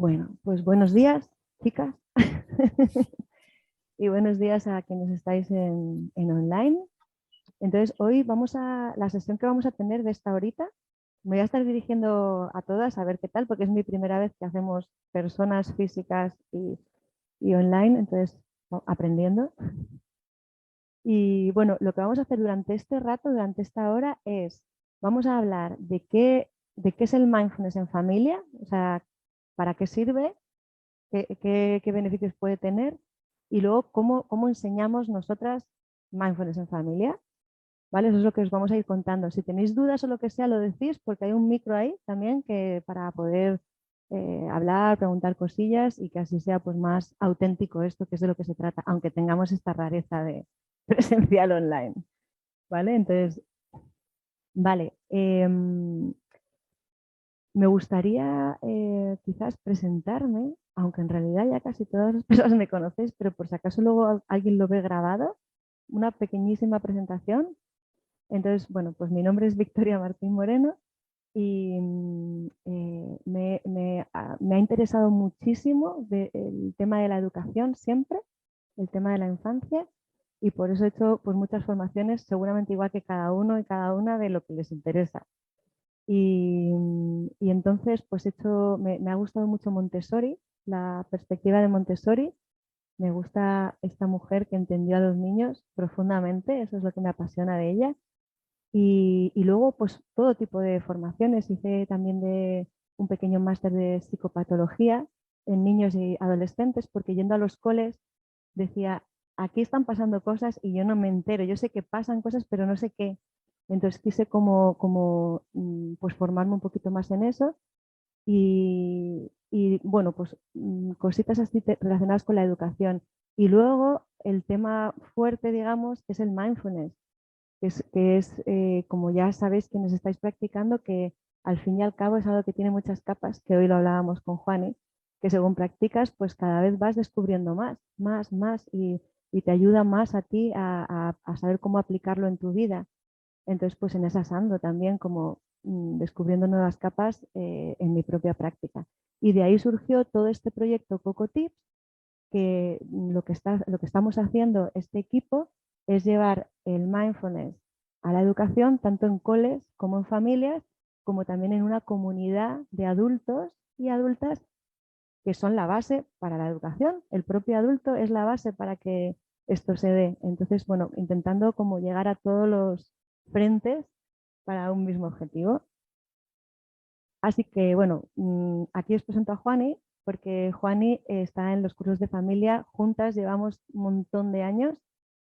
Bueno, pues buenos días, chicas. Y buenos días a quienes estáis en online. Entonces, hoy la sesión que vamos a tener de esta horita, me voy a estar dirigiendo a todas a ver qué tal, porque es mi primera vez que hacemos personas físicas y online, entonces aprendiendo. Y bueno, lo que vamos a hacer durante este rato, durante esta hora, vamos a hablar de qué es el mindfulness en familia, o sea, para qué sirve, qué beneficios puede tener y luego cómo enseñamos nosotras mindfulness en familia. ¿Vale? Eso es lo que os vamos a ir contando. Si tenéis dudas o lo que sea, lo decís porque hay un micro ahí también que para poder hablar, preguntar cosillas y que así sea pues más auténtico esto, que es de lo que se trata, aunque tengamos esta rareza de presencial online. ¿Vale? Entonces, vale. Me gustaría quizás presentarme, aunque en realidad ya casi todas las personas me conocéis, pero por si acaso luego alguien lo ve grabado, una pequeñísima presentación. Entonces, bueno, pues mi nombre es Victoria Martín Moreno y me ha interesado muchísimo el tema de la educación siempre, el tema de la infancia, y por eso he hecho pues, muchas formaciones, seguramente igual que cada uno y cada una de lo que les interesa. Y entonces, pues me ha gustado mucho Montessori, la perspectiva de Montessori. Me gusta esta mujer que entendió a los niños profundamente, eso es lo que me apasiona de ella. Y luego, pues todo tipo de formaciones. Hice también un pequeño máster de psicopatología en niños y adolescentes, porque yendo a los coles decía, aquí están pasando cosas y yo no me entero. Yo sé que pasan cosas, pero no sé qué. Entonces quise pues formarme un poquito más en eso y bueno, pues cositas así relacionadas con la educación. Y luego el tema fuerte, digamos, que es el mindfulness, como ya sabéis quienes estáis practicando, que al fin y al cabo es algo que tiene muchas capas, que hoy lo hablábamos con Juani, que según practicas, pues cada vez vas descubriendo más y te ayuda más a ti a saber cómo aplicarlo en tu vida. Entonces, pues en esas ando también como descubriendo nuevas capas en mi propia práctica. Y de ahí surgió todo este proyecto Coco Tips, que lo que estamos haciendo este equipo es llevar el mindfulness a la educación, tanto en coles como en familias, como también en una comunidad de adultos y adultas que son la base para la educación. El propio adulto es la base para que esto se dé. Entonces, bueno, intentando como llegar a todos los frentes para un mismo objetivo. Así que, bueno, aquí os presento a Juani, porque Juani está en los cursos de familia juntas, llevamos un montón de años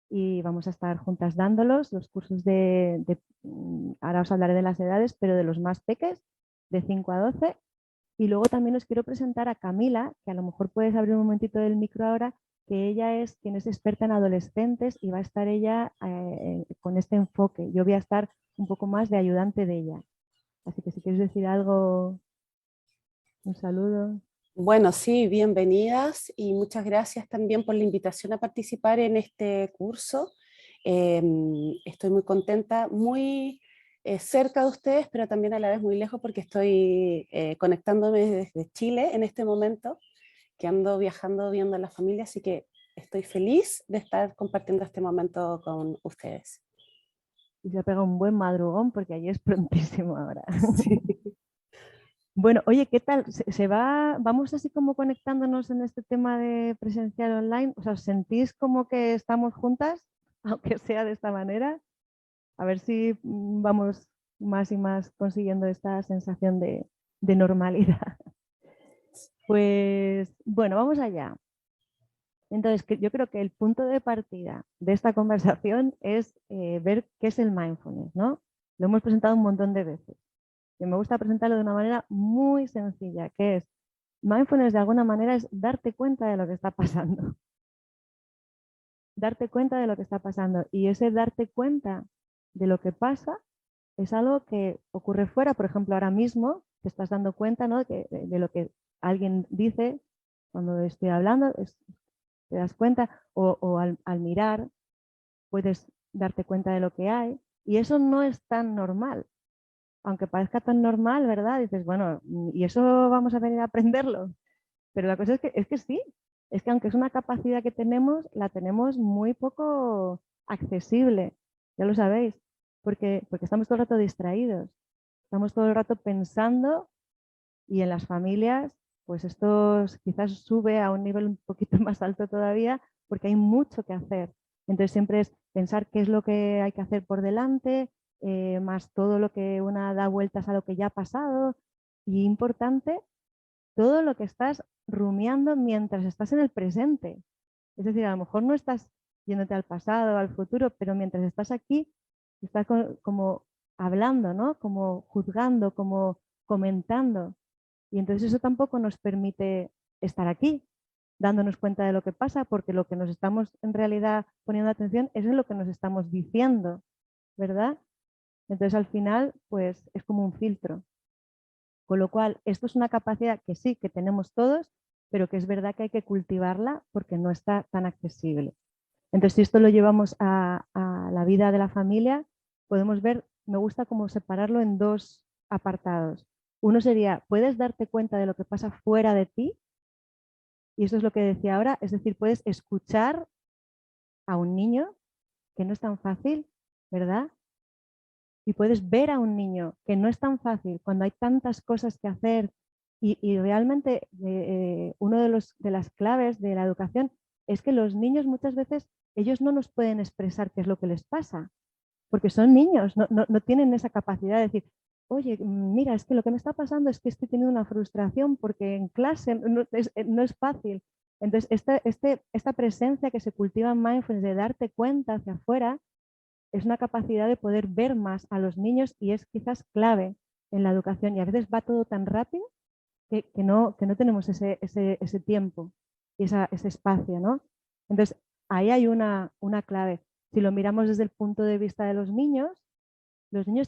y vamos a estar juntas dándolos, los cursos ahora os hablaré de las edades, pero de los más peques, de 5 a 12. Y luego también os quiero presentar a Camila, que a lo mejor puedes abrir un momentito del micro ahora, que ella es quien es experta en adolescentes y va a estar ella con este enfoque. Yo voy a estar un poco más de ayudante de ella. Así que si quieres decir algo, un saludo. Bueno, sí, bienvenidas y muchas gracias también por la invitación a participar en este curso. Estoy muy contenta, muy cerca de ustedes, pero también a la vez muy lejos porque estoy conectándome desde Chile en este momento, que ando viajando viendo a la familia, así que estoy feliz de estar compartiendo este momento con ustedes. Y se ha pegado un buen madrugón porque allí es prontísimo ahora. Sí. Bueno, oye, ¿qué tal? Vamos así como conectándonos en este tema de presencial online. O sea, ¿os sentís como que estamos juntas, aunque sea de esta manera? A ver si vamos más y más consiguiendo esta sensación de normalidad. Pues bueno, vamos allá. Entonces, yo creo que el punto de partida de esta conversación es ver qué es el mindfulness, ¿no? Lo hemos presentado un montón de veces. Y me gusta presentarlo de una manera muy sencilla, que es, mindfulness de alguna manera es darte cuenta de lo que está pasando. Darte cuenta de lo que está pasando. Y ese darte cuenta de lo que pasa es algo que ocurre fuera. Por ejemplo, ahora mismo te estás dando cuenta, ¿no?, de lo que alguien dice cuando estoy hablando, te das cuenta, o al mirar puedes darte cuenta de lo que hay. Y eso no es tan normal. Aunque parezca tan normal, ¿verdad? Dices, bueno, ¿y eso vamos a venir a aprenderlo? Pero la cosa es que sí, es que aunque es una capacidad que tenemos, la tenemos muy poco accesible, ya lo sabéis, porque estamos todo el rato distraídos, estamos todo el rato pensando y en las familias, pues esto quizás sube a un nivel un poquito más alto todavía porque hay mucho que hacer. Entonces siempre es pensar qué es lo que hay que hacer por delante, más todo lo que una da vueltas a lo que ya ha pasado. Y importante, todo lo que estás rumiando mientras estás en el presente. Es decir, a lo mejor no estás yéndote al pasado, al futuro, pero mientras estás aquí, estás como hablando, ¿no? Como juzgando, como comentando. Y entonces eso tampoco nos permite estar aquí, dándonos cuenta de lo que pasa, porque lo que nos estamos en realidad poniendo atención es en lo que nos estamos diciendo, ¿verdad? Entonces al final, pues es como un filtro. Con lo cual, esto es una capacidad que sí, que tenemos todos, pero que es verdad que hay que cultivarla porque no está tan accesible. Entonces, si esto lo llevamos a la vida de la familia, podemos ver, me gusta como separarlo en dos apartados. Uno sería, puedes darte cuenta de lo que pasa fuera de ti, y eso es lo que decía ahora, es decir, puedes escuchar a un niño, que no es tan fácil, ¿verdad? Y puedes ver a un niño, que no es tan fácil cuando hay tantas cosas que hacer. Y realmente uno de las claves de la educación es que los niños muchas veces, ellos no nos pueden expresar qué es lo que les pasa, porque son niños, no tienen esa capacidad de decir, oye, mira, es que lo que me está pasando es que estoy teniendo una frustración porque en clase no es fácil. Entonces, esta presencia que se cultiva en mindfulness de darte cuenta hacia afuera, es una capacidad de poder ver más a los niños y es quizás clave en la educación. Y a veces va todo tan rápido que no tenemos ese tiempo y ese espacio, ¿no? Entonces, ahí hay una clave. Si lo miramos desde el punto de vista de los niños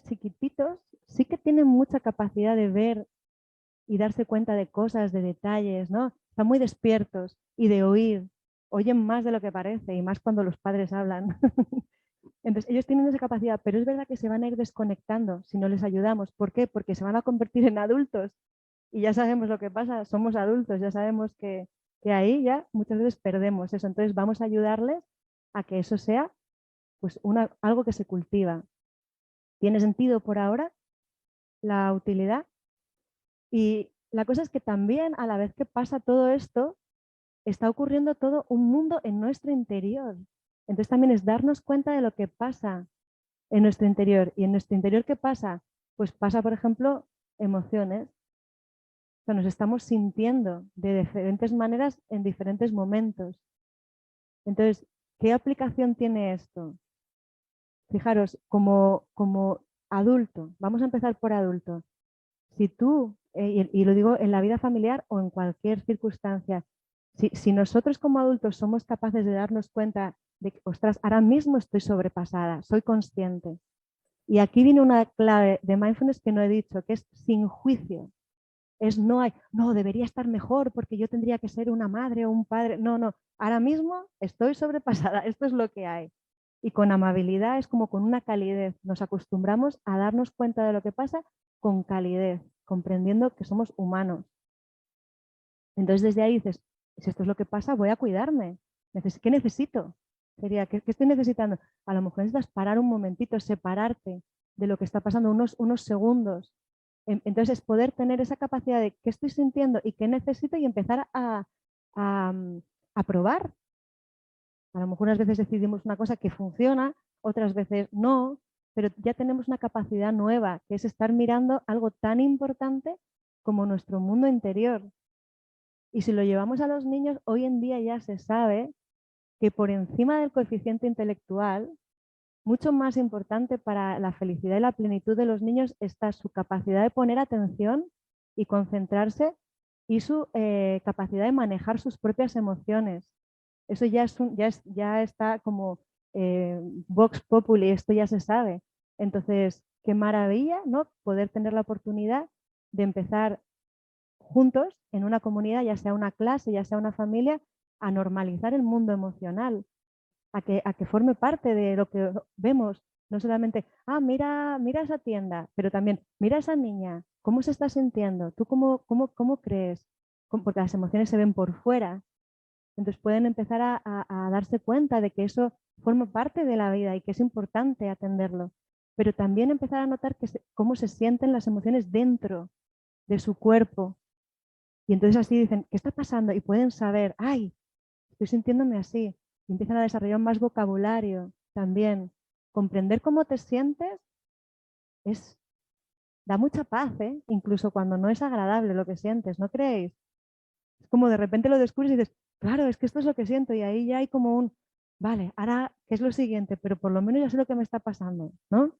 chiquititos sí que tienen mucha capacidad de ver y darse cuenta de cosas, de detalles, ¿no? Están muy despiertos y de oír. Oyen más de lo que parece y más cuando los padres hablan. Entonces, ellos tienen esa capacidad, pero es verdad que se van a ir desconectando si no les ayudamos. ¿Por qué? Porque se van a convertir en adultos y ya sabemos lo que pasa, somos adultos, ya sabemos que ahí ya muchas veces perdemos eso. Entonces, vamos a ayudarles a que eso sea pues algo que se cultiva. ¿Tiene sentido por ahora la utilidad? Y la cosa es que también a la vez que pasa todo esto, está ocurriendo todo un mundo en nuestro interior. Entonces también es darnos cuenta de lo que pasa en nuestro interior. ¿Y en nuestro interior qué pasa? Pues pasa, por ejemplo, emociones. O sea, nos estamos sintiendo de diferentes maneras en diferentes momentos. Entonces, ¿qué aplicación tiene esto? Fijaros, como adulto, vamos a empezar por adulto. Si tú, y lo digo en la vida familiar o en cualquier circunstancia, si nosotros como adultos somos capaces de darnos cuenta de que, ostras, ahora mismo estoy sobrepasada, soy consciente. Y aquí viene una clave de mindfulness que no he dicho, que es sin juicio. Es no hay, no, debería estar mejor porque yo tendría que ser una madre o un padre. No, no, ahora mismo estoy sobrepasada, esto es lo que hay. Y con amabilidad es como con una calidez. Nos acostumbramos a darnos cuenta de lo que pasa con calidez, comprendiendo que somos humanos. Entonces desde ahí dices, si esto es lo que pasa, voy a cuidarme. ¿Qué necesito? Sería, ¿qué estoy necesitando? A lo mejor necesitas parar un momentito, separarte de lo que está pasando unos segundos. Entonces es poder tener esa capacidad de qué estoy sintiendo y qué necesito y empezar a probar. A lo mejor unas veces decidimos una cosa que funciona, otras veces no, pero ya tenemos una capacidad nueva, que es estar mirando algo tan importante como nuestro mundo interior. Y si lo llevamos a los niños, hoy en día ya se sabe que por encima del coeficiente intelectual, mucho más importante para la felicidad y la plenitud de los niños está su capacidad de poner atención y concentrarse y su capacidad de manejar sus propias emociones. Eso ya está como Vox Populi, esto ya se sabe. Entonces, qué maravilla, ¿no? Poder tener la oportunidad de empezar juntos en una comunidad, ya sea una clase, ya sea una familia, a normalizar el mundo emocional, a que forme parte de lo que vemos. No solamente, mira esa tienda, pero también, mira esa niña, ¿cómo se está sintiendo? ¿Tú cómo crees? porque las emociones se ven por fuera. Entonces pueden empezar a darse cuenta de que eso forma parte de la vida y que es importante atenderlo. Pero también empezar a notar cómo se sienten las emociones dentro de su cuerpo. Y entonces así dicen, ¿qué está pasando? Y pueden saber, ay, estoy sintiéndome así. Y empiezan a desarrollar más vocabulario también. Comprender cómo te sientes da mucha paz, ¿eh? Incluso cuando no es agradable lo que sientes, ¿no creéis? Es como de repente lo descubres y dices, claro, es que esto es lo que siento y ahí ya hay como vale, ahora, ¿qué es lo siguiente? Pero por lo menos ya sé lo que me está pasando, ¿no?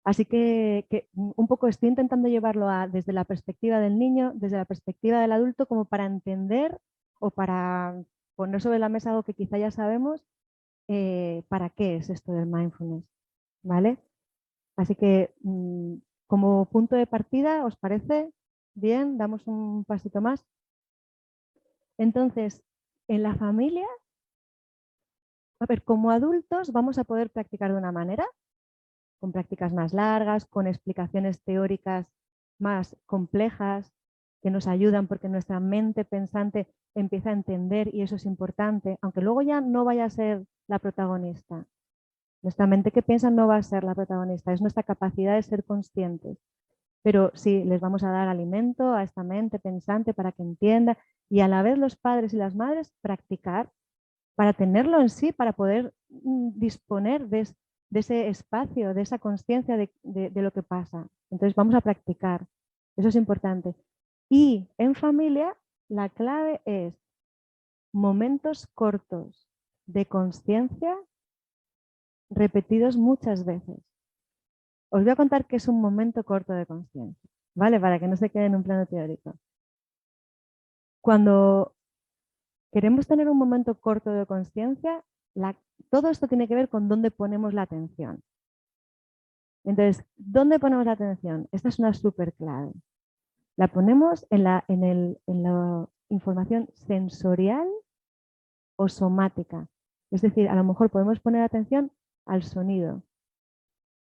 Así que un poco estoy intentando llevarlo desde la perspectiva del niño, desde la perspectiva del adulto, como para entender o para poner sobre la mesa algo que quizá ya sabemos, para qué es esto del mindfulness, ¿vale? Así que como punto de partida, ¿os parece bien? Damos un pasito más. Entonces, en la familia, a ver, como adultos vamos a poder practicar de una manera, con prácticas más largas, con explicaciones teóricas más complejas, que nos ayudan porque nuestra mente pensante empieza a entender y eso es importante, aunque luego ya no vaya a ser la protagonista. Nuestra mente que piensa no va a ser la protagonista, es nuestra capacidad de ser conscientes. Pero sí, les vamos a dar alimento a esta mente pensante para que entienda y a la vez los padres y las madres practicar para tenerlo en sí, para poder disponer de ese espacio, de esa conciencia de lo que pasa. Entonces vamos a practicar, eso es importante. Y en familia la clave es momentos cortos de conciencia repetidos muchas veces. Os voy a contar qué es un momento corto de conciencia, ¿vale? Para que no se quede en un plano teórico. Cuando queremos tener un momento corto de conciencia, todo esto tiene que ver con dónde ponemos la atención. Entonces, ¿dónde ponemos la atención? Esta es una súper clave. La ponemos en la información sensorial o somática. Es decir, a lo mejor podemos poner atención al sonido,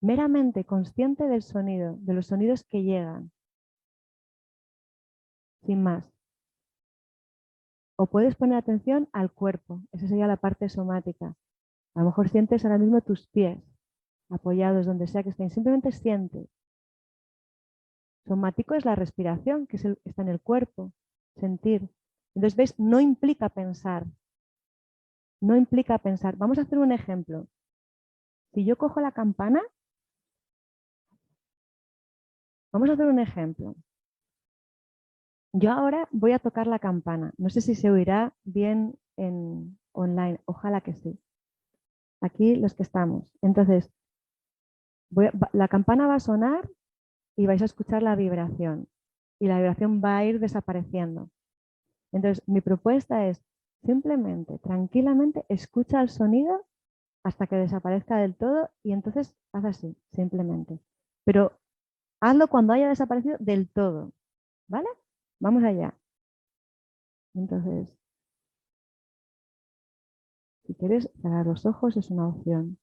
meramente consciente del sonido, de los sonidos que llegan, sin más. O puedes poner atención al cuerpo, esa sería la parte somática. A lo mejor sientes ahora mismo tus pies apoyados donde sea que estén, simplemente sientes. Somático es la respiración, que está en el cuerpo, sentir. Entonces, ¿veis? No implica pensar. No implica pensar. Vamos a hacer un ejemplo. Si yo cojo la campana, vamos a hacer un ejemplo. Yo ahora voy a tocar la campana. No sé si se oirá bien en online. Ojalá que sí. Aquí los que estamos. Entonces, la campana va a sonar y vais a escuchar la vibración. Y la vibración va a ir desapareciendo. Entonces, mi propuesta es simplemente, tranquilamente, escucha el sonido hasta que desaparezca del todo y entonces haz así, simplemente. Pero hazlo cuando haya desaparecido del todo, ¿vale? Vamos allá. Entonces, si quieres cerrar los ojos es una opción.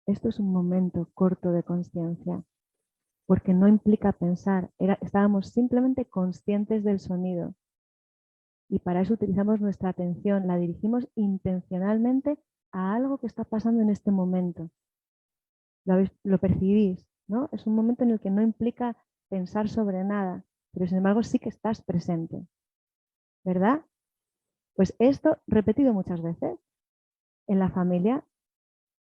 Esto es un momento corto de conciencia, porque no implica pensar, estábamos simplemente conscientes del sonido. Y para eso utilizamos nuestra atención, la dirigimos intencionalmente a algo que está pasando en este momento. Lo percibís, ¿no? Es un momento en el que no implica pensar sobre nada, pero sin embargo sí que estás presente, ¿verdad? Pues esto repetido muchas veces en la familia.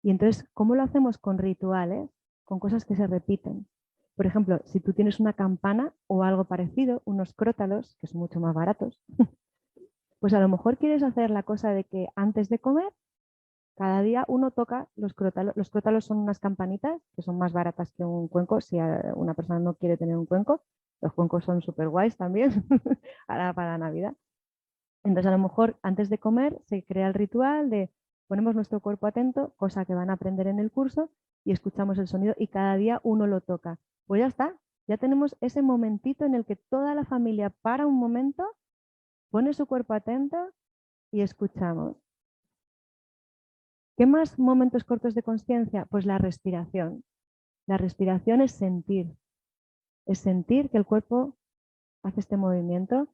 Y entonces, ¿cómo lo hacemos? Con rituales, con cosas que se repiten. Por ejemplo, si tú tienes una campana o algo parecido, unos crótalos, que son mucho más baratos, pues a lo mejor quieres hacer la cosa de que antes de comer cada día uno toca los crótalos. Los crótalos son unas campanitas que son más baratas que un cuenco. Si una persona no quiere tener un cuenco, los cuencos son súper guays también ahora para Navidad. Entonces, a lo mejor antes de comer se crea el ritual de ponemos nuestro cuerpo atento, cosa que van a aprender en el curso, y escuchamos el sonido y cada día uno lo toca. Pues ya está, ya tenemos ese momentito en el que toda la familia para un momento, pone su cuerpo atento y escuchamos. ¿Qué más momentos cortos de consciencia? Pues la respiración. La respiración es sentir que el cuerpo hace este movimiento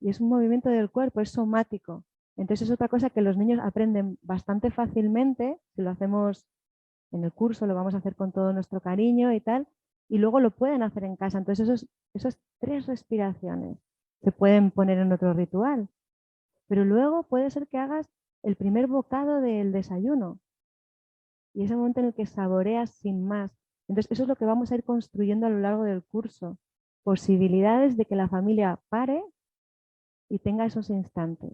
y es un movimiento del cuerpo, es somático. Entonces es otra cosa que los niños aprenden bastante fácilmente, si lo hacemos en el curso, lo vamos a hacer con todo nuestro cariño y tal, y luego lo pueden hacer en casa. Entonces esas 3 respiraciones se pueden poner en otro ritual, pero luego puede ser que hagas el primer bocado del desayuno y ese momento en el que saboreas sin más. Entonces eso es lo que vamos a ir construyendo a lo largo del curso, posibilidades de que la familia pare y tenga esos instantes.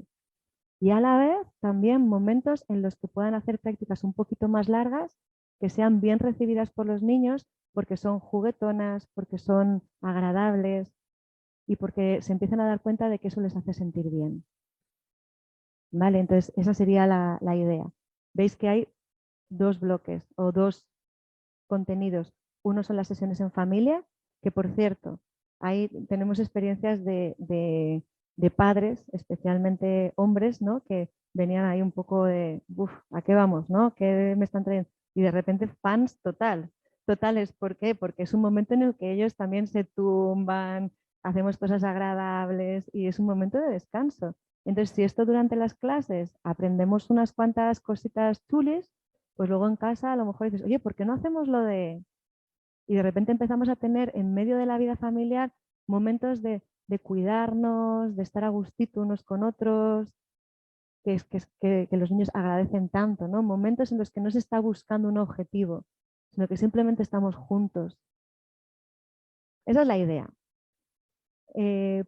Y a la vez también momentos en los que puedan hacer prácticas un poquito más largas, que sean bien recibidas por los niños, porque son juguetonas, porque son agradables y porque se empiezan a dar cuenta de que eso les hace sentir bien. ¿Vale? Entonces esa sería la idea. Veis que hay 2 bloques o 2 contenidos. Uno son las sesiones en familia, que por cierto, ahí tenemos experiencias de padres, especialmente hombres, ¿no? Que venían ahí un poco de, uff, ¿a qué vamos? ¿No? ¿Qué me están trayendo? Y de repente fans totales. ¿Por qué? Porque es un momento en el que ellos también se tumban, hacemos cosas agradables y es un momento de descanso. Entonces, si esto durante las clases aprendemos unas cuantas cositas chulis, pues luego en casa a lo mejor dices, oye, ¿por qué no hacemos lo de...? Y de repente empezamos a tener en medio de la vida familiar momentos de cuidarnos, de estar a gustito unos con otros, que los niños agradecen tanto, ¿no? Momentos en los que no se está buscando un objetivo, sino que simplemente estamos juntos. Esa es la idea.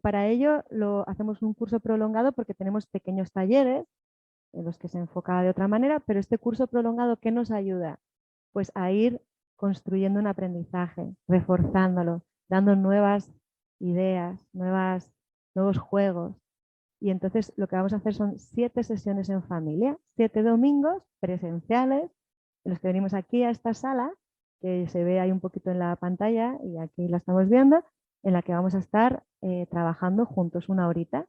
Para ello lo hacemos un curso prolongado porque tenemos pequeños talleres en los que se enfoca de otra manera, pero este curso prolongado, ¿qué nos ayuda? Pues a ir construyendo un aprendizaje, reforzándolo, dando nuevas ideas, nuevos juegos. Y entonces lo que vamos a hacer son 7 sesiones en familia, 7 domingos presenciales, en los que venimos aquí a esta sala, que se ve ahí un poquito en la pantalla y aquí la estamos viendo, en la que vamos a estar trabajando juntos una horita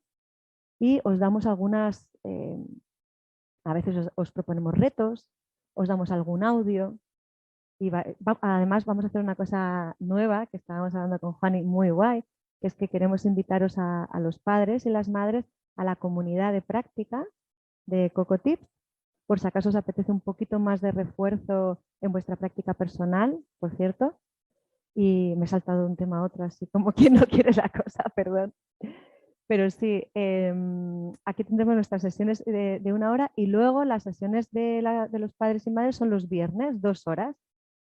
y os damos algunas, a veces os proponemos retos, os damos algún audio, y además vamos a hacer una cosa nueva que estábamos hablando con Juani, muy guay, que es que queremos invitaros a los padres y las madres a la comunidad de práctica de Cocotips, por si acaso os apetece un poquito más de refuerzo en vuestra práctica personal, por cierto. Y me he saltado de un tema a otro, así como quien no quiere la cosa, perdón. Pero sí, aquí tendremos nuestras sesiones de 1 hora y luego las sesiones de los padres y madres son los viernes, 2 horas,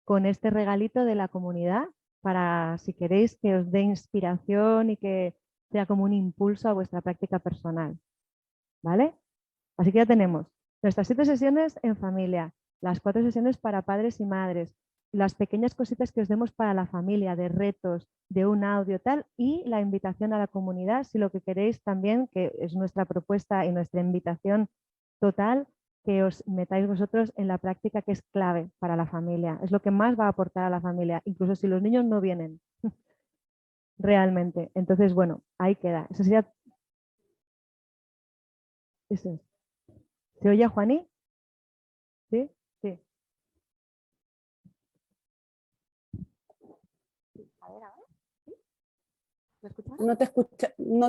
con este regalito de la comunidad para, si queréis, que os dé inspiración y que sea como un impulso a vuestra práctica personal. ¿Vale? Así que ya tenemos nuestras 7 sesiones en familia, las 4 sesiones para padres y madres, las pequeñas cositas que os demos para la familia, de retos, de un audio tal, y la invitación a la comunidad, si lo que queréis también, que es nuestra propuesta y nuestra invitación total, que os metáis vosotros en la práctica que es clave para la familia, es lo que más va a aportar a la familia, incluso si los niños no vienen realmente. Entonces, bueno, ahí queda. Eso sería... Eso es. ¿Se oye, Juaní? ¿Sí? Sí. A ver, ahora. ¿Sí? ¿Me escuchas? No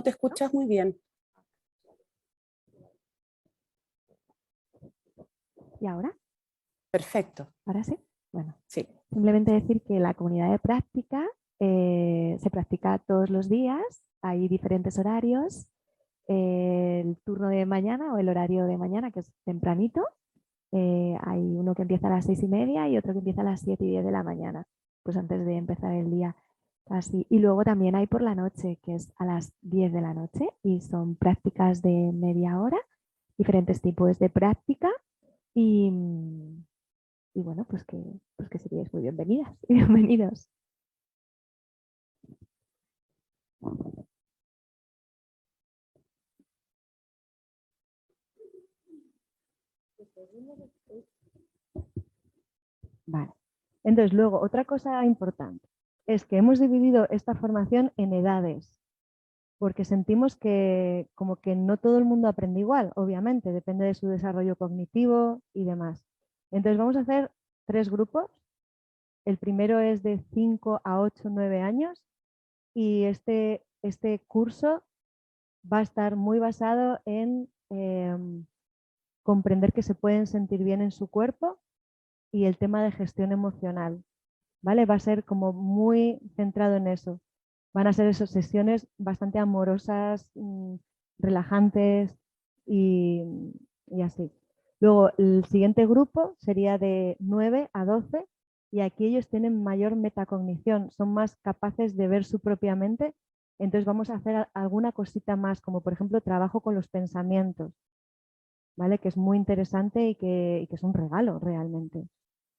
te ¿No? escuchas muy bien. ¿Y ahora? Perfecto. ¿Ahora sí? Bueno, Sí. simplemente decir que la comunidad de práctica se practica todos los días, hay diferentes horarios. El turno de mañana o el horario de mañana, que es tempranito, hay uno que empieza a las 6:30 y otro que empieza a las 7:10 de la mañana, pues antes de empezar el día. Así. Y luego también hay por la noche, que es a las 10 de la noche y son prácticas de media hora diferentes tipos de práctica y, y bueno, pues que seríais muy bienvenidas y bienvenidos. Vale. Entonces, luego, otra cosa importante es que hemos dividido esta formación en edades, porque sentimos que como que no todo el mundo aprende igual, obviamente, depende de su desarrollo cognitivo y demás. Entonces, vamos a hacer 3 grupos. El primero es de 5 a 8, 9 años y este curso va a estar muy basado en comprender que se pueden sentir bien en su cuerpo y el tema de gestión emocional, ¿vale? Va a ser como muy centrado en eso. Van a ser esas sesiones bastante amorosas, relajantes y, y así. Luego, el siguiente grupo sería de 9 a 12 y aquí ellos tienen mayor metacognición, son más capaces de ver su propia mente. Entonces vamos a hacer alguna cosita más, como por ejemplo trabajo con los pensamientos, ¿vale? Que es muy interesante y que es un regalo realmente.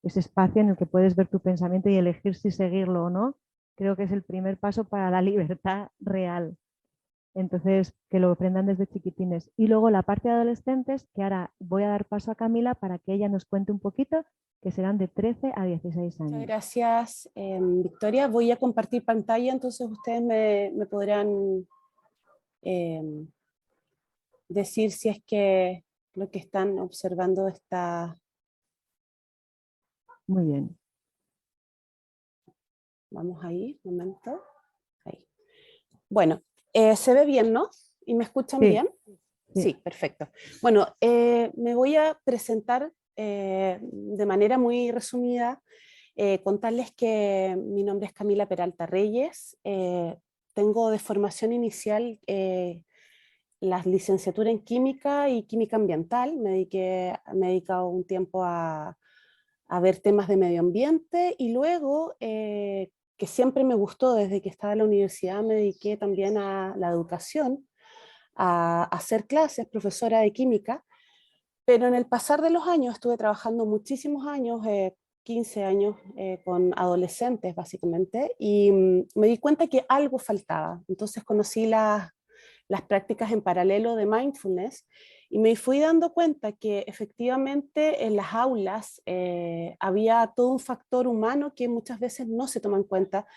Ese espacio en el que puedes ver tu pensamiento y elegir si seguirlo o no, creo que es el primer paso para la libertad real. Entonces, que lo aprendan desde chiquitines. Y luego la parte de adolescentes, que ahora voy a dar paso a Camila para que ella nos cuente un poquito, que serán de 13 a 16 Muchas años. gracias, Victoria. Voy a compartir pantalla, entonces ustedes me podrán decir si es que lo que están observando está... Muy bien. Vamos ahí, un momento. Ahí. Bueno, se ve bien, ¿no? ¿Y me escuchan Sí, bien? sí. Sí, perfecto. Bueno, me voy a presentar de manera muy resumida, contarles que mi nombre es Camila Peralta Reyes, tengo de formación inicial la licenciatura en química y química ambiental, me he dedicado un tiempo a ver temas de medio ambiente y luego, que siempre me gustó desde que estaba en la universidad, me dediqué también a la educación, a hacer clases, profesora de química, pero en el pasar de los años estuve trabajando muchísimos años, 15 años, con adolescentes básicamente, y me di cuenta que algo faltaba. Entonces conocí las prácticas en paralelo de mindfulness y me fui dando cuenta que efectivamente en las aulas había todo un factor humano que muchas veces no se toma en cuenta,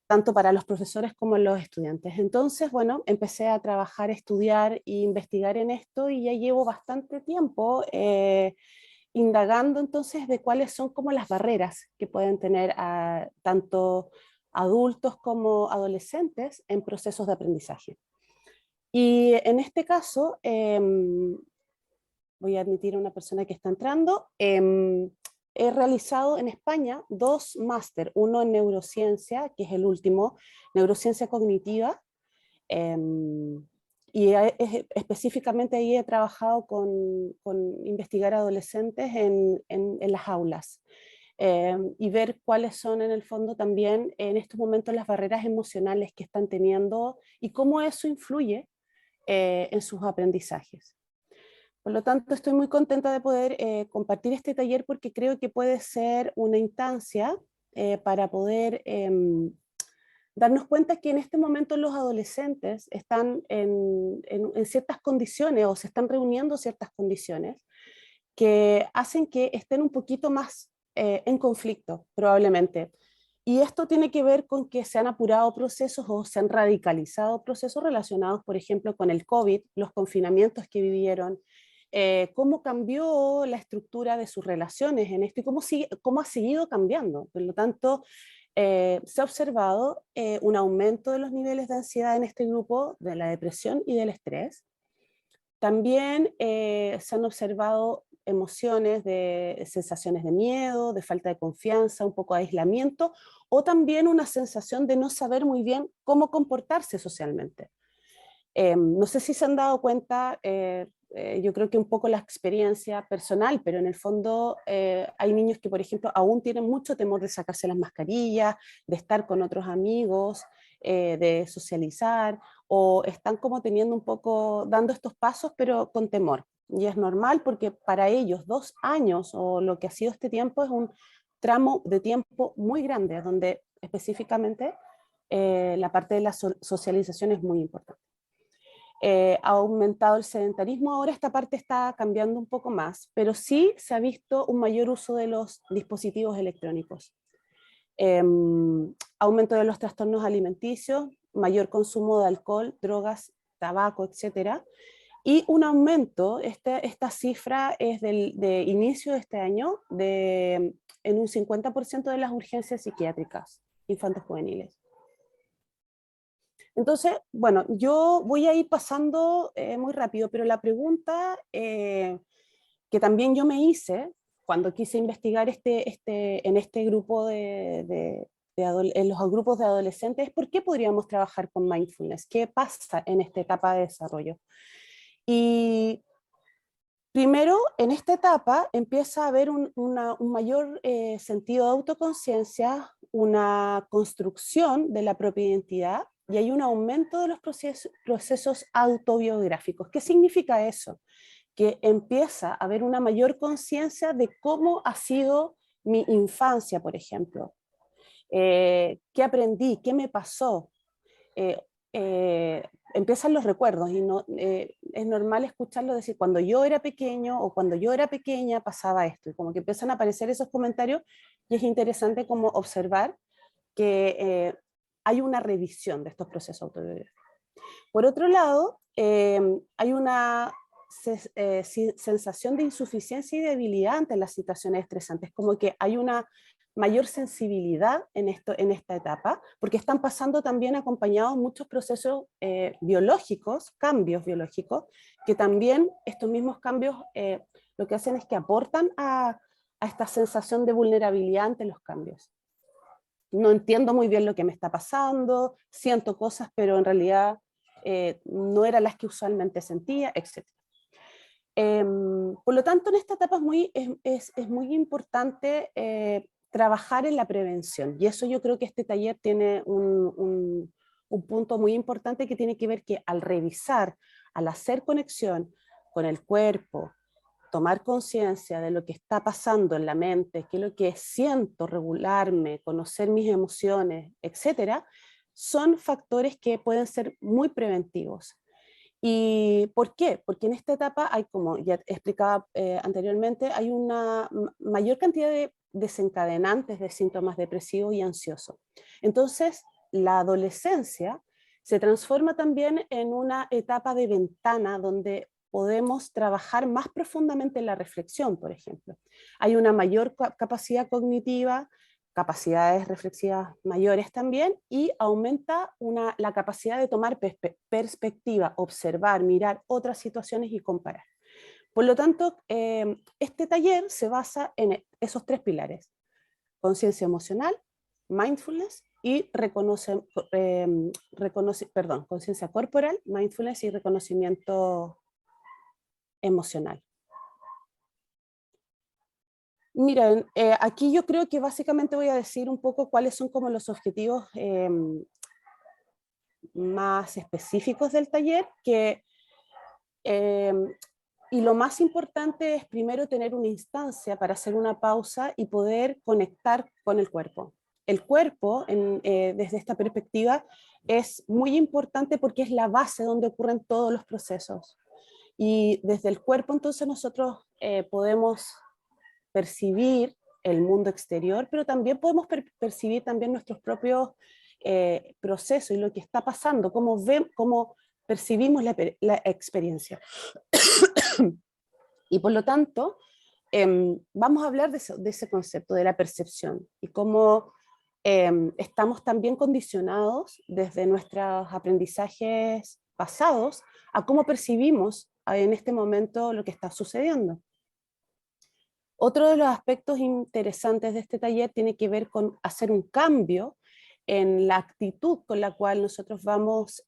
tanto para los profesores como los estudiantes. Entonces, bueno, empecé a trabajar, estudiar e investigar en esto y ya llevo bastante tiempo indagando entonces de cuáles son como las barreras que pueden tener tanto adultos como adolescentes en procesos de aprendizaje. Y en este caso, voy a admitir a una persona que está entrando, he realizado en España 2 máster, uno en neurociencia, que es el último, neurociencia cognitiva, y específicamente ahí he trabajado con investigar adolescentes en las aulas. Y ver cuáles son en el fondo también en estos momentos las barreras emocionales que están teniendo y cómo eso influye en sus aprendizajes. Por lo tanto, estoy muy contenta de poder compartir este taller porque creo que puede ser una instancia para poder darnos cuenta que en este momento los adolescentes están en ciertas condiciones o se están reuniendo ciertas condiciones que hacen que estén un poquito más en conflicto, probablemente. Y esto tiene que ver con que se han apurado procesos o se han radicalizado procesos relacionados, por ejemplo, con el COVID, los confinamientos que vivieron, cómo cambió la estructura de sus relaciones en esto y cómo ha seguido cambiando. Por lo tanto, se ha observado un aumento de los niveles de ansiedad en este grupo, de la depresión y del estrés. También se han observado emociones de sensaciones de miedo, de falta de confianza, un poco de aislamiento, o también una sensación de no saber muy bien cómo comportarse socialmente. No sé si se han dado cuenta, yo creo que un poco la experiencia personal, pero en el fondo hay niños que, por ejemplo, aún tienen mucho temor de sacarse las mascarillas, de estar con otros amigos, de socializar, o están como teniendo un poco, dando estos pasos, pero con temor. Y es normal porque para ellos 2 años o lo que ha sido este tiempo es un tramo de tiempo muy grande, donde específicamente la parte de la socialización es muy importante. Ha aumentado el sedentarismo, ahora esta parte está cambiando un poco más, pero sí se ha visto un mayor uso de los dispositivos electrónicos. Aumento de los trastornos alimenticios, mayor consumo de alcohol, drogas, tabaco, etcétera, y un aumento, esta cifra es de inicio de este año, en un 50% de las urgencias psiquiátricas infantos juveniles. Entonces, bueno, yo voy a ir pasando muy rápido, pero la pregunta que también yo me hice cuando quise investigar en este grupo en los grupos de adolescentes, ¿por qué podríamos trabajar con mindfulness? ¿Qué pasa en esta etapa de desarrollo? Y primero, en esta etapa empieza a haber un mayor sentido de autoconciencia, una construcción de la propia identidad y hay un aumento de los procesos autobiográficos. ¿Qué significa eso? Que empieza a haber una mayor conciencia de cómo ha sido mi infancia, por ejemplo. ¿Qué aprendí? ¿Qué me pasó? Eh, Empiezan los recuerdos y no, es normal escucharlo decir, cuando yo era pequeño o cuando yo era pequeña pasaba esto, y como que empiezan a aparecer esos comentarios y es interesante como observar que hay una revisión de estos procesos autobiográficos. Por otro lado, hay una sensación de insuficiencia y debilidad ante las situaciones estresantes, como que hay una mayor sensibilidad en esta etapa, porque están pasando también acompañados muchos procesos biológicos, cambios biológicos, que también estos mismos cambios lo que hacen es que aportan a esta sensación de vulnerabilidad ante los cambios. No entiendo muy bien lo que me está pasando, siento cosas, pero en realidad no eran las que usualmente sentía, etc. Por lo tanto, en esta etapa es muy importante trabajar en la prevención, y eso yo creo que este taller tiene un punto muy importante que tiene que ver que al revisar, al hacer conexión con el cuerpo, tomar conciencia de lo que está pasando en la mente, qué es lo que siento, regularme, conocer mis emociones, etcétera, son factores que pueden ser muy preventivos. ¿Y por qué? Porque en esta etapa hay, como ya explicaba anteriormente, hay una mayor cantidad de desencadenantes de síntomas depresivos y ansiosos. Entonces, la adolescencia se transforma también en una etapa de ventana donde podemos trabajar más profundamente en la reflexión, por ejemplo. Hay una mayor capacidad cognitiva, capacidades reflexivas mayores también, y aumenta la capacidad de tomar perspectiva, observar, mirar otras situaciones y comparar. Por lo tanto, este taller se basa en esos 3 pilares: conciencia emocional, mindfulness y conciencia corporal, mindfulness y reconocimiento emocional. Miren, aquí yo creo que básicamente voy a decir un poco cuáles son como los objetivos más específicos del taller, y lo más importante es primero tener una instancia para hacer una pausa y poder conectar con el cuerpo. El cuerpo, desde esta perspectiva, es muy importante porque es la base donde ocurren todos los procesos. Y desde el cuerpo entonces nosotros podemos percibir el mundo exterior, pero también podemos percibir también nuestros propios procesos y lo que está pasando, cómo percibimos la experiencia. Y por lo tanto, vamos a hablar de ese concepto, de la percepción, y cómo estamos también condicionados desde nuestros aprendizajes pasados a cómo percibimos en este momento lo que está sucediendo. Otro de los aspectos interesantes de este taller tiene que ver con hacer un cambio en la actitud con la cual nosotros vamos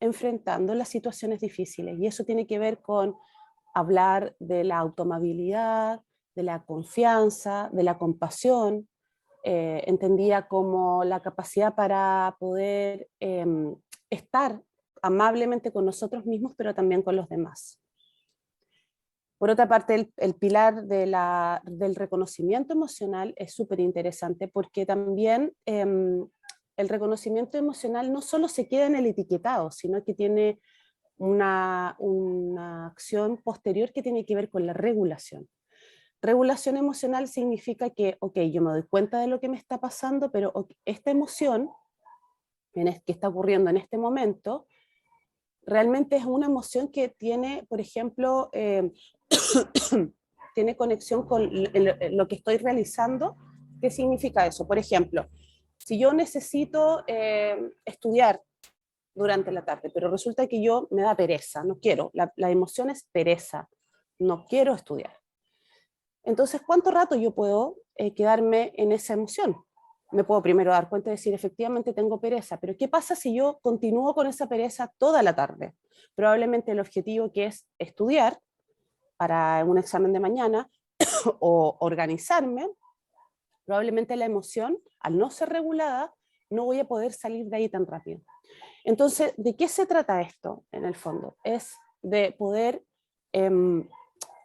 enfrentando las situaciones difíciles. Y eso tiene que ver con hablar de la automabilidad, de la confianza, de la compasión, entendida como la capacidad para poder estar amablemente con nosotros mismos, pero también con los demás. Por otra parte, el pilar del reconocimiento emocional es súper interesante porque también el reconocimiento emocional no solo se queda en el etiquetado, sino que tiene una acción posterior que tiene que ver con la regulación. Regulación emocional significa que, ok, yo me doy cuenta de lo que me está pasando, pero esta emoción que está ocurriendo en este momento, realmente es una emoción que tiene, por ejemplo, tiene conexión con lo que estoy realizando. ¿Qué significa eso? Por ejemplo, si yo necesito estudiar durante la tarde, pero resulta que yo me da pereza, no quiero, la emoción es pereza, no quiero estudiar. Entonces, ¿cuánto rato yo puedo quedarme en esa emoción? Me puedo primero dar cuenta y decir, efectivamente tengo pereza, pero ¿qué pasa si yo continúo con esa pereza toda la tarde? Probablemente el objetivo que es estudiar para un examen de mañana o organizarme, probablemente la emoción, al no ser regulada, no voy a poder salir de ahí tan rápido. Entonces, ¿de qué se trata esto en el fondo? Es de poder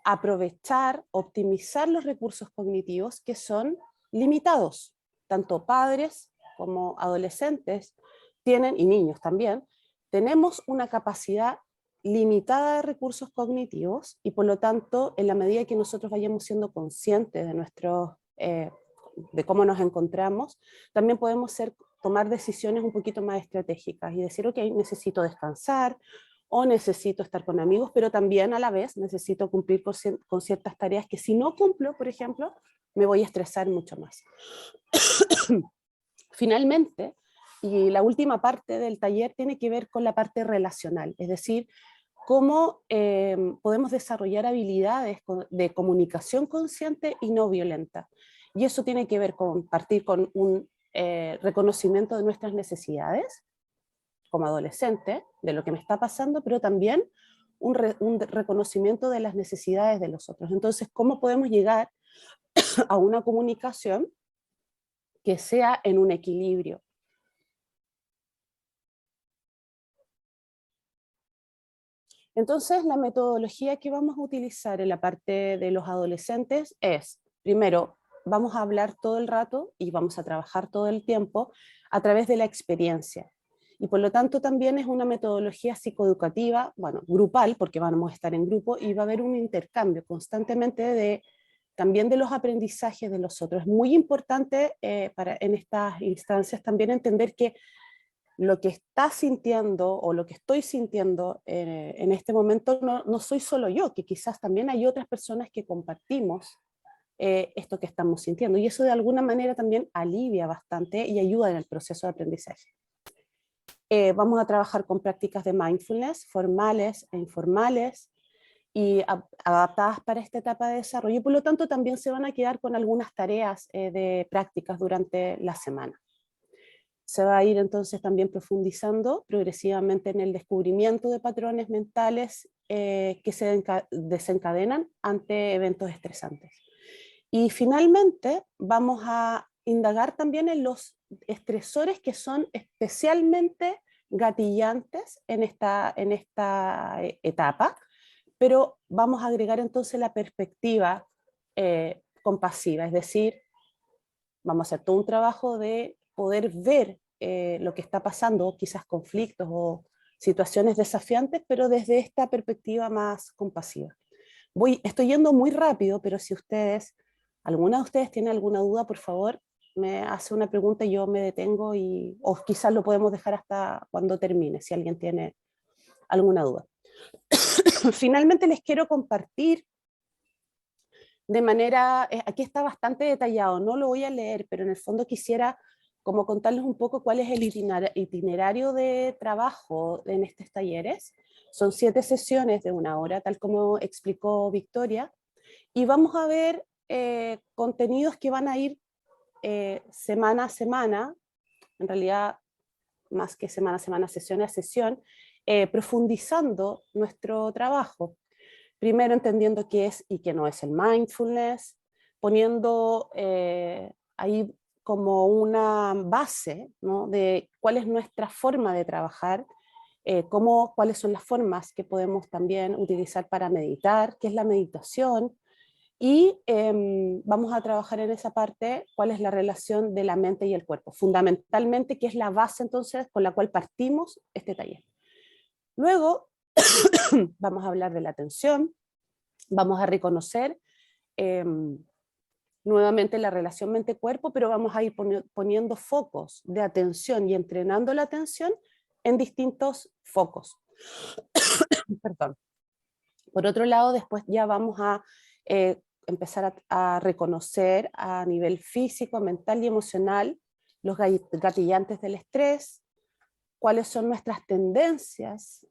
aprovechar, optimizar los recursos cognitivos que son limitados. Tanto padres como adolescentes tienen, y niños también, tenemos una capacidad limitada de recursos cognitivos y por lo tanto, en la medida que nosotros vayamos siendo conscientes de de cómo nos encontramos, también podemos tomar decisiones un poquito más estratégicas y decir, ok, necesito descansar, o necesito estar con amigos, pero también a la vez necesito cumplir con ciertas tareas que si no cumplo, por ejemplo, me voy a estresar mucho más. Finalmente, y la última parte del taller tiene que ver con la parte relacional, es decir, cómo podemos desarrollar habilidades de comunicación consciente y no violenta. Y eso tiene que ver con partir con un reconocimiento de nuestras necesidades, como adolescente, de lo que me está pasando, pero también un reconocimiento de las necesidades de los otros. Entonces, ¿cómo podemos llegar a una comunicación que sea en un equilibrio? Entonces, la metodología que vamos a utilizar en la parte de los adolescentes es, primero, vamos a hablar todo el rato y vamos a trabajar todo el tiempo a través de la experiencia. Y por lo tanto también es una metodología psicoeducativa, bueno, grupal, porque vamos a estar en grupo y va a haber un intercambio constantemente también de los aprendizajes de los otros. Es muy importante en estas instancias también entender que lo que estás sintiendo o lo que estoy sintiendo en este momento no soy solo yo, que quizás también hay otras personas que compartimos esto que estamos sintiendo. Y eso de alguna manera también alivia bastante y ayuda en el proceso de aprendizaje. Vamos a trabajar con prácticas de mindfulness, formales e informales, y adaptadas para esta etapa de desarrollo. Y por lo tanto también se van a quedar con algunas tareas de prácticas durante la semana. Se va a ir entonces también profundizando progresivamente en el descubrimiento de patrones mentales que se desencadenan ante eventos estresantes. Y finalmente vamos a indagar también en los estresores que son especialmente gatillantes en esta etapa, pero vamos a agregar entonces la perspectiva compasiva, es decir, vamos a hacer todo un trabajo de poder ver lo que está pasando, quizás conflictos o situaciones desafiantes, pero desde esta perspectiva más compasiva. Estoy yendo muy rápido, pero si alguna de ustedes tiene alguna duda, por favor, me hace una pregunta y yo me detengo o quizás lo podemos dejar hasta cuando termine, si alguien tiene alguna duda. Finalmente les quiero compartir de manera, aquí está bastante detallado, no lo voy a leer, pero en el fondo quisiera como contarles un poco cuál es el itinerario de trabajo en estos talleres. Son 7 sesiones de 1 hora, tal como explicó Victoria, y vamos a ver contenidos que van a ir semana a semana, en realidad más que semana a semana, sesión a sesión, profundizando nuestro trabajo. Primero entendiendo qué es y qué no es el mindfulness, poniendo ahí como una base, ¿no?, de cuál es nuestra forma de trabajar cuáles son las formas que podemos también utilizar para meditar, qué es la meditación, y vamos a trabajar en esa parte cuál es la relación de la mente y el cuerpo, fundamentalmente, que es la base entonces con la cual partimos este taller. Luego vamos a hablar de la atención, vamos a reconocer nuevamente la relación mente-cuerpo, pero vamos a ir poniendo focos de atención y entrenando la atención en distintos focos. Perdón. Por otro lado, después ya vamos a empezar a reconocer a nivel físico, mental y emocional los gatillantes del estrés, cuáles son nuestras tendencias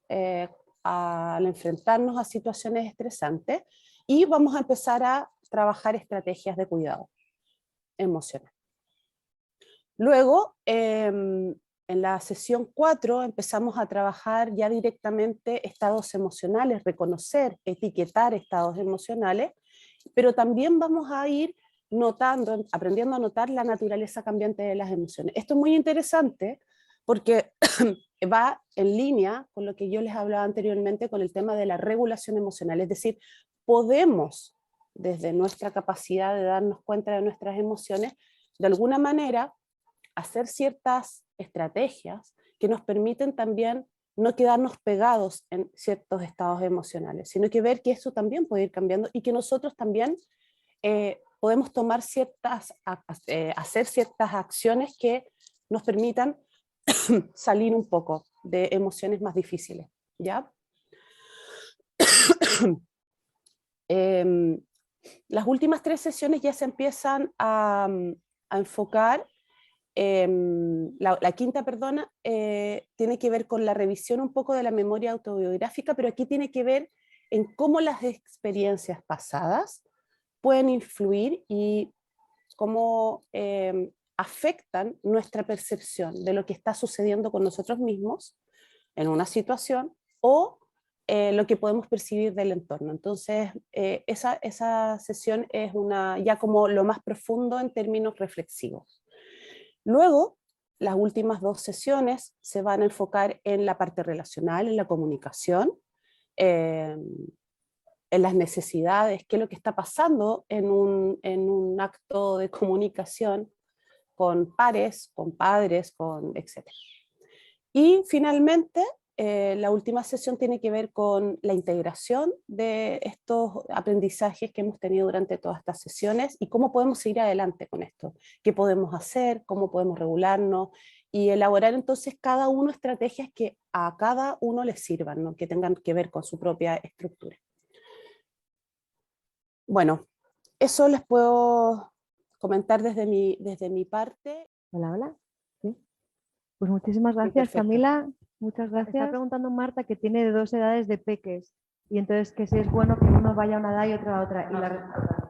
al enfrentarnos a situaciones estresantes, y vamos a empezar a trabajar estrategias de cuidado emocional. Luego, en la sesión 4 empezamos a trabajar ya directamente estados emocionales, reconocer, etiquetar estados emocionales, pero también vamos a ir notando, aprendiendo a notar la naturaleza cambiante de las emociones. Esto es muy interesante porque va en línea con lo que yo les hablaba anteriormente con el tema de la regulación emocional, es decir, podemos, desde nuestra capacidad de darnos cuenta de nuestras emociones, de alguna manera hacer ciertas estrategias que nos permiten también no quedarnos pegados en ciertos estados emocionales, sino que ver que eso también puede ir cambiando y que nosotros también podemos tomar hacer ciertas acciones que nos permitan salir un poco de emociones más difíciles, ¿ya? Las últimas 3 sesiones ya se empiezan a enfocar. La quinta, perdona, tiene que ver con la revisión un poco de la memoria autobiográfica, pero aquí tiene que ver en cómo las experiencias pasadas pueden influir y cómo afectan nuestra percepción de lo que está sucediendo con nosotros mismos en una situación o lo que podemos percibir del entorno. Entonces, esa sesión es ya como lo más profundo en términos reflexivos. Luego, las últimas 2 sesiones se van a enfocar en la parte relacional, en la comunicación, en las necesidades, qué es lo que está pasando en un acto de comunicación con pares, con padres, etc. Y finalmente, la última sesión tiene que ver con la integración de estos aprendizajes que hemos tenido durante todas estas sesiones y cómo podemos seguir adelante con esto, qué podemos hacer, cómo podemos regularnos y elaborar entonces cada uno estrategias que a cada uno les sirvan, ¿no? Que tengan que ver con su propia estructura. Bueno, eso les puedo comentar desde mi parte. Hola, hola. ¿Sí? Pues muchísimas gracias, Perfecto. Camila. Muchas gracias. Está preguntando Marta que tiene 2 edades de peques y entonces que si es bueno que uno vaya a una edad y otro a otra.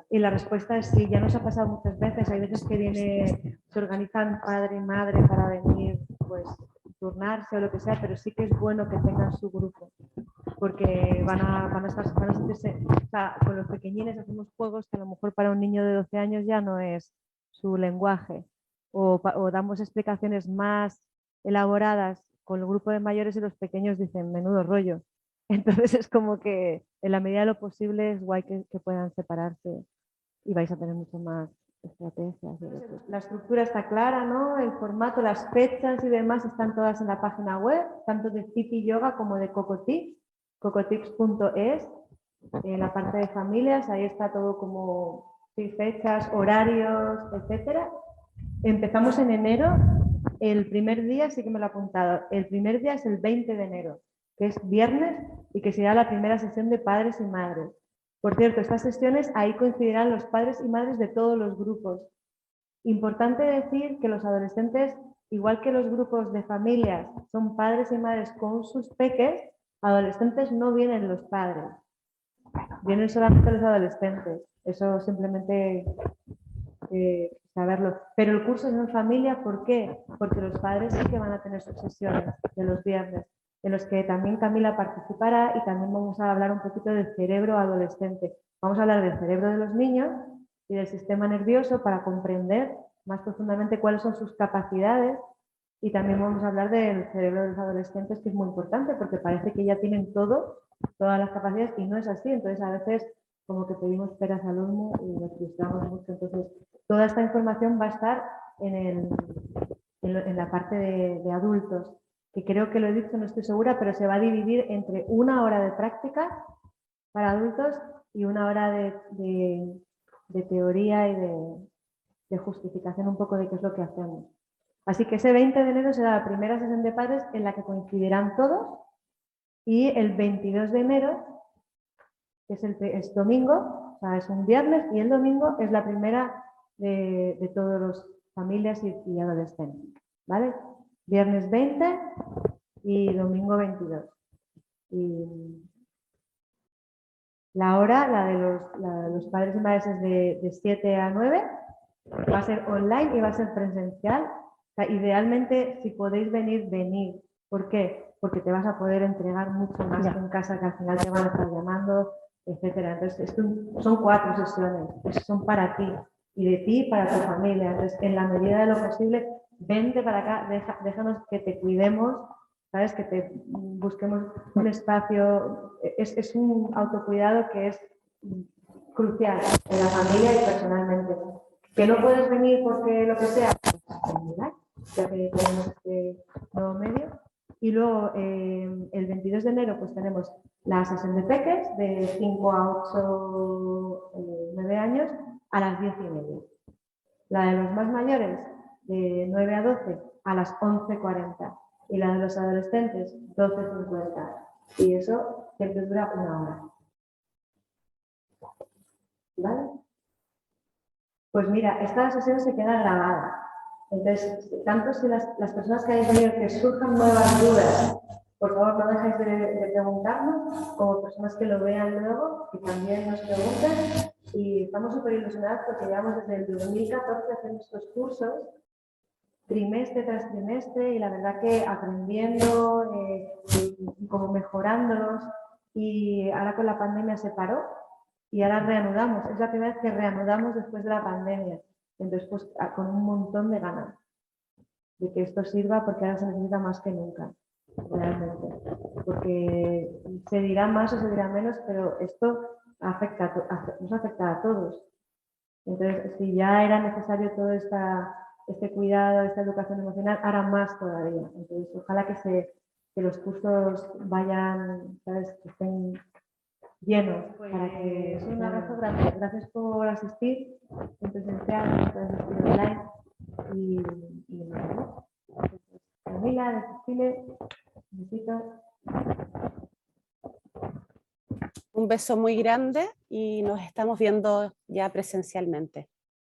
Y la respuesta es sí, ya nos ha pasado muchas veces. Hay veces que se organizan padre y madre para venir, pues turnarse o lo que sea, pero sí que es bueno que tengan su grupo porque van a sentirse, o sea, con los pequeñines hacemos juegos que a lo mejor para un niño de 12 años ya no es su lenguaje o damos explicaciones más elaboradas con el grupo de mayores y los pequeños dicen menudo rollo. Entonces es como que en la medida de lo posible es guay que puedan separarse y vais a tener mucho más estrategias. La estructura está clara, ¿no? El formato, las fechas y demás están todas en la página web, tanto de Titi Yoga como de Cocotips, cocotips.es, en la parte de familias, ahí está todo como fechas, horarios, etcétera. Empezamos en enero, el primer día sí que me lo he apuntado, el primer día es el 20 de enero, que es viernes y que será la primera sesión de padres y madres. Por cierto, estas sesiones ahí coincidirán los padres y madres de todos los grupos. Importante decir que los adolescentes, igual que los grupos de familias, son padres y madres con sus peques, adolescentes no vienen los padres, vienen solamente los adolescentes. Eso simplemente saberlo. Pero el curso es en familia, ¿por qué? Porque los padres sí que van a tener sus sesiones de los viernes, en los que también Camila participará y también vamos a hablar un poquito del cerebro adolescente. Vamos a hablar del cerebro de los niños y del sistema nervioso para comprender más profundamente cuáles son sus capacidades Y también vamos a hablar del cerebro de los adolescentes, que es muy importante porque parece que ya tienen todo, todas las capacidades, y no es así. Entonces a veces como que pedimos peras al olmo y nos frustramos mucho. Entonces toda esta información va a estar en la parte de adultos, que creo que lo he dicho, no estoy segura, pero se va a dividir entre 1 hora de práctica para adultos y 1 hora de teoría y de justificación un poco de qué es lo que hacemos. Así que ese 20 de enero será la primera sesión de padres en la que coincidirán todos, y el 22 de enero, que es domingo, o sea, es un viernes, y el domingo es la primera de todas las familias y adolescentes, ¿vale? Viernes 20 y domingo 22. Y la hora, la de los padres y madres, es de 7 a 9, va a ser online y va a ser presencial. O sea, idealmente, si podéis venir, venid. ¿Por qué? Porque te vas a poder entregar mucho más que en casa, que al final te van a estar llamando, etcétera. Entonces, son 4 sesiones, son para ti y de ti para tu familia. Entonces, en la medida de lo posible, vente para acá, déjanos que te cuidemos, ¿sabes? Que te busquemos un espacio. Es un autocuidado que es crucial en la familia y personalmente. Que no puedes venir porque lo que sea, ya que tenemos este nuevo medio. Y luego el 22 de enero pues tenemos la sesión de peques de 5 a 8, 9 años a las 10:30. La de los más mayores de 9 a 12 a las 11:40. Y la de los adolescentes 12:50. Y eso siempre dura 1 hora. ¿Vale? Pues mira, esta sesión se queda grabada. Entonces, tanto si las personas que hayáis venido, que surjan nuevas dudas, por favor no dejéis de preguntarnos, como personas que lo vean luego, que también nos pregunten. Y estamos súper ilusionados porque llevamos desde el 2014 haciendo estos cursos, trimestre tras trimestre, y la verdad que aprendiendo y como mejorándolos. Y ahora con la pandemia se paró y ahora reanudamos. Es la primera vez que reanudamos después de la pandemia. Entonces, pues con un montón de ganas de que esto sirva, porque ahora se necesita más que nunca, realmente. Porque se dirá más o se dirá menos, pero esto nos afecta a todos. Entonces, si ya era necesario todo este cuidado, esta educación emocional, ahora más todavía. Entonces, ojalá que los cursos vayan, ¿sabes?, que estén llenos. Pues, para que es un abrazo grande. Gracias por asistir en presencial, por asistir online. Y nada, Camila, de Chile, besitos. Un beso muy grande y nos estamos viendo ya presencialmente.